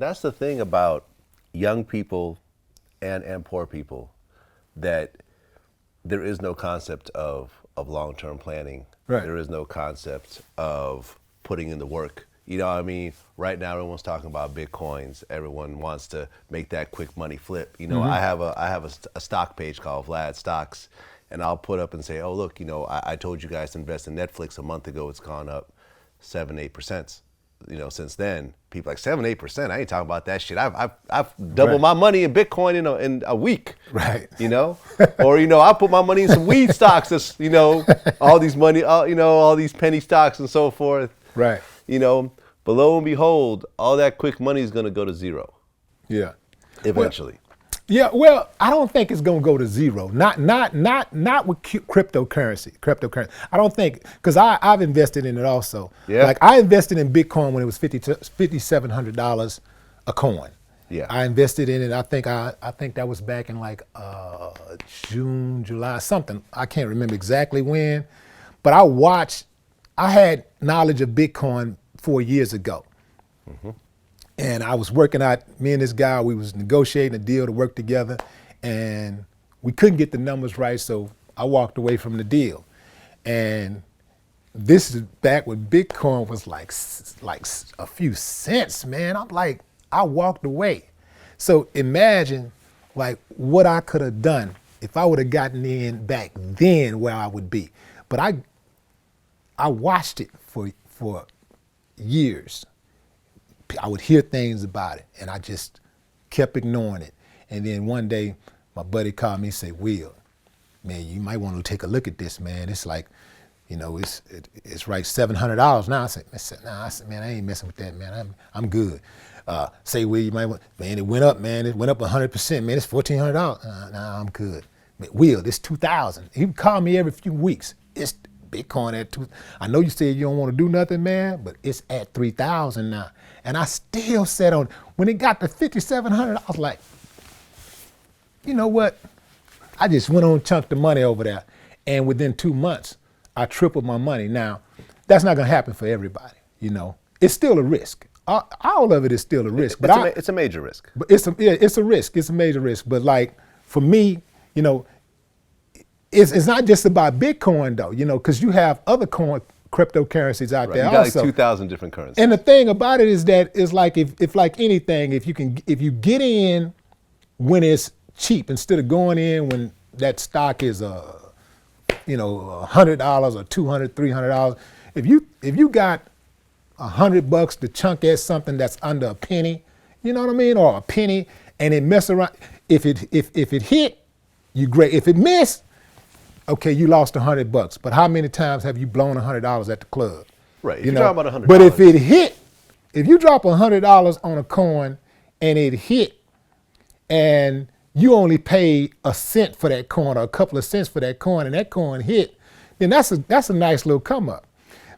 that's the thing about young people and poor people, that there is no concept of long-term planning. Right. There is no concept of putting in the work. You know what I mean? Right now, everyone's talking about Bitcoins. Everyone wants to make that quick money flip. You know, I have a stock page called Vlad Stocks, and I'll put up and say, oh, look, you know, I told you guys to invest in Netflix a month ago. It's gone up 7-8%. You know, since then, people are like 7-8%. I ain't talking about that shit. I've doubled my money in Bitcoin in a week. Right. You know, or you know, I put my money in some weed stocks. That's, you know, all these money, you know, all these penny stocks and so forth. Right. You know, but lo and behold, all that quick money is going to go to zero. Yeah. Eventually. Well, I don't think it's gonna go to zero. Not with cryptocurrency. I don't think, because I've invested in it also. Yeah. Like I invested in Bitcoin when it was $5,700 a coin. Yeah. I invested in it. I think that was back in like June, July, something. I can't remember exactly when, but I had knowledge of Bitcoin 4 years ago. And I was working out, me and this guy, we was negotiating a deal to work together, and we couldn't get the numbers right, so I walked away from the deal. And this is back when Bitcoin was like a few cents, man. I'm like, I walked away. So imagine like what I could have done if I would have gotten in back then, where I would be. But I watched it for years. I would hear things about it, and I just kept ignoring it. And then one day, my buddy called me and said, Will, man, you might want to take a look at this, man. It's like, you know, it's right $700 now. I said, man, I ain't messing with that, man. I'm good. Say, Will, you might want, man, it went up, man. It went up 100%, man. It's $1,400. Nah, I'm good. Man, Will, it's 2,000. He would call me every few weeks. It's Bitcoin at I know you said you don't want to do nothing, man, but it's at 3,000 now. And I still sat on, when it got to 5,700, I was like, you know what? I just went on, chunked the money over there. And within 2 months, I tripled my money. Now, that's not gonna happen for everybody, you know. It's still a risk. All of it is still a risk. It's a major risk. But it's a risk. It's a major risk. But like, for me, you know, it's not just about Bitcoin though, you know, because you have other cryptocurrencies out there you got also. like 2,000 different currencies. And the thing about it is that it's like if like anything, if you get in when it's cheap instead of going in when that stock is $100 or $200, $300. If you got $100 to chunk at something that's under a penny, you know what I mean, or a penny, and it mess around. If it hit, you great. If it missed, okay, you lost $100. But how many times have you blown $100 at the club? Right. If you're talking about $100. But if it hit, if you drop $100 on a coin and it hit, and you only paid a cent for that coin or a couple of cents for that coin, and that coin hit, then that's a nice little come up.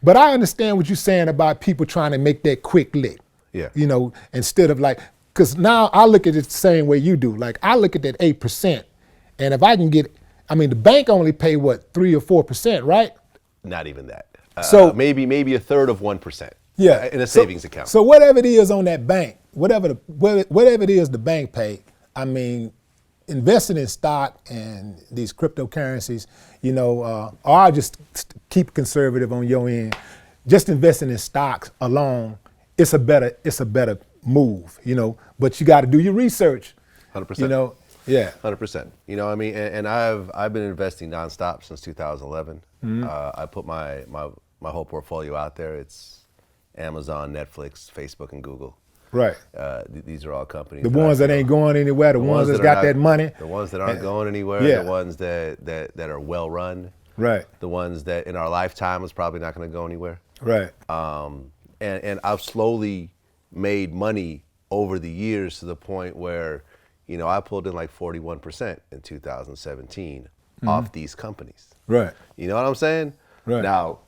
But I understand what you're saying about people trying to make that quick lick. Yeah. You know, instead of like, because now I look at it the same way you do. Like I look at that 8%, and if I can get, I mean, the bank only pay what, 3 or 4%, right? Not even that. So maybe a third of 1%. Yeah. In a savings account. So whatever it is on that bank, whatever it is the bank pay, I mean, investing in stock and these cryptocurrencies, you know, or I'll just keep conservative on your end. Just investing in stocks alone, it's a better move, you know. But you got to do your research. 100%. You know, yeah. 100%. You know, I mean, and I've been investing nonstop since 2011. I put my whole portfolio out there. It's Amazon, Netflix, Facebook, and Google. Right. These are all companies. The ones that ain't going anywhere, the ones that's got that money. The ones that aren't going anywhere, Yeah. the ones that are well run. Right. The ones that in our lifetime is probably not going to go anywhere. Right. And I've slowly made money over the years to the point where, you know, I pulled in like 41% in 2017 off these companies. Right. You know what I'm saying? Right. Now,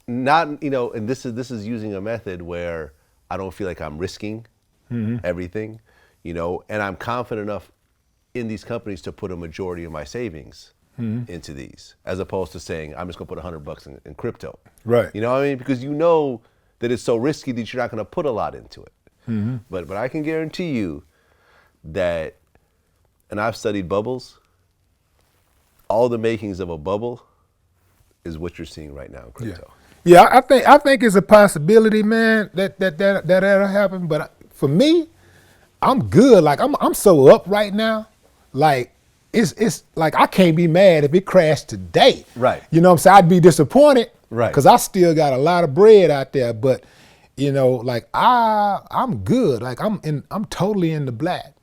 not, you know, and this is using a method where I don't feel like I'm risking everything, you know, and I'm confident enough in these companies to put a majority of my savings into these, as opposed to saying, I'm just gonna put $100 in crypto. Right. You know what I mean? Because you know that it's so risky that you're not gonna put a lot into it. But I can guarantee you that, and I've studied bubbles, all the makings of a bubble is what you're seeing right now in crypto. Yeah, I think it's a possibility, man, that'll happen. But for me, I'm good. Like I'm so up right now. Like it's like I can't be mad if it crashed today. Right. You know what I'm saying? I'd be disappointed. Right. Because I still got a lot of bread out there. But you know, like I'm good. Like I'm totally in the black.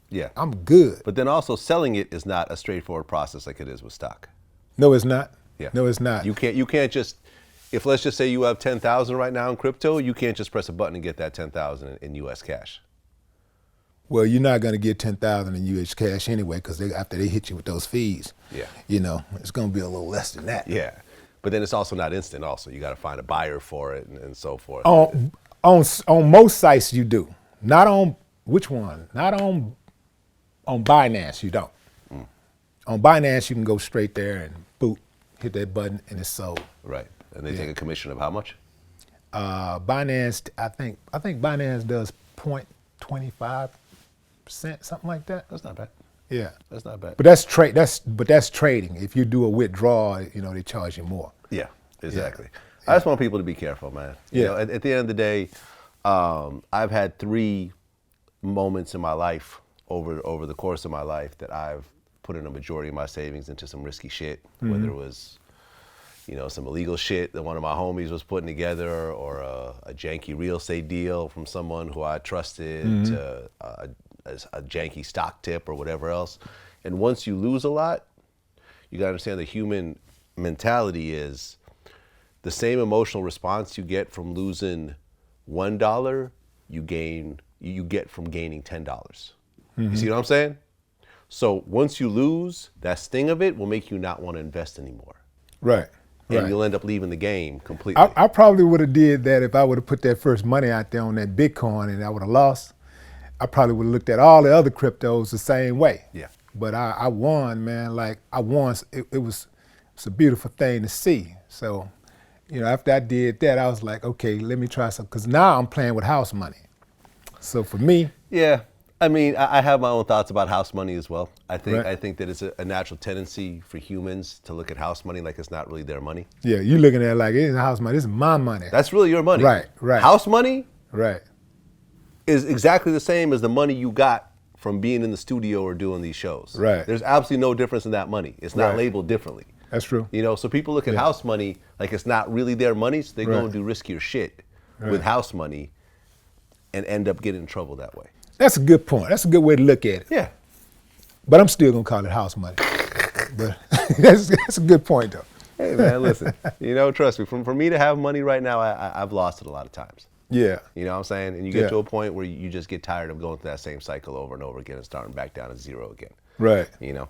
Yeah. I'm good. But then also selling it is not a straightforward process like it is with stock. No, it's not. Yeah. No, it's not. You can't just, if let's just say you have 10,000 right now in crypto, you can't just press a button and get that 10,000 in US cash. Well, you're not going to get 10,000 in US cash anyway, because after they hit you with those fees, you know, it's going to be a little less than that. Yeah. But then it's also not instant also. You got to find a buyer for it and so forth. On most sites you do. Not on, which one? Not on Binance you don't. On Binance you can go straight there and boop, hit that button and it's sold. Right. And they take a commission of how much? Binance, I think Binance does 0.25%, something like that. That's not bad. Yeah. That's not bad. But that's trading. If you do a withdrawal, you know, they charge you more. Yeah, exactly. Yeah. I just want people to be careful, man. You know, at the end of the day, I've had 3 moments in my life over the course of my life that I've put in a majority of my savings into some risky shit, whether it was, you know, some illegal shit that one of my homies was putting together, or a janky real estate deal from someone who I trusted, to a janky stock tip or whatever else. And once you lose a lot, you gotta understand the human mentality is the same emotional response you get from losing $1, you get from gaining $10. You see what I'm saying? So once you lose, that sting of it will make you not want to invest anymore. Right. And you'll end up leaving the game completely. I probably would have did that if I would have put that first money out there on that Bitcoin and I would have lost. I probably would have looked at all the other cryptos the same way. Yeah. But I won, man. Like I won. It's a beautiful thing to see. So, you know, after I did that, I was like, okay, let me try some. Because now I'm playing with house money. So for me. Yeah. I mean, I have my own thoughts about house money as well. I think that it's a natural tendency for humans to look at house money like it's not really their money. Yeah, you looking at it like it's house money. This is my money. That's really your money. Right, right. House money is exactly the same as the money you got from being in the studio or doing these shows. Right. There's absolutely no difference in that money. It's not labeled differently. That's true. You know, so people look at house money like it's not really their money, so they go and do riskier shit with house money and end up getting in trouble that way. That's a good point. That's a good way to look at it. Yeah. But I'm still gonna call it house money. But that's a good point though. Hey man, listen, you know, trust me, for me to have money right now, I've lost it a lot of times. Yeah. You know what I'm saying? And you get to a point where you just get tired of going through that same cycle over and over again and starting back down at zero again. Right. You know?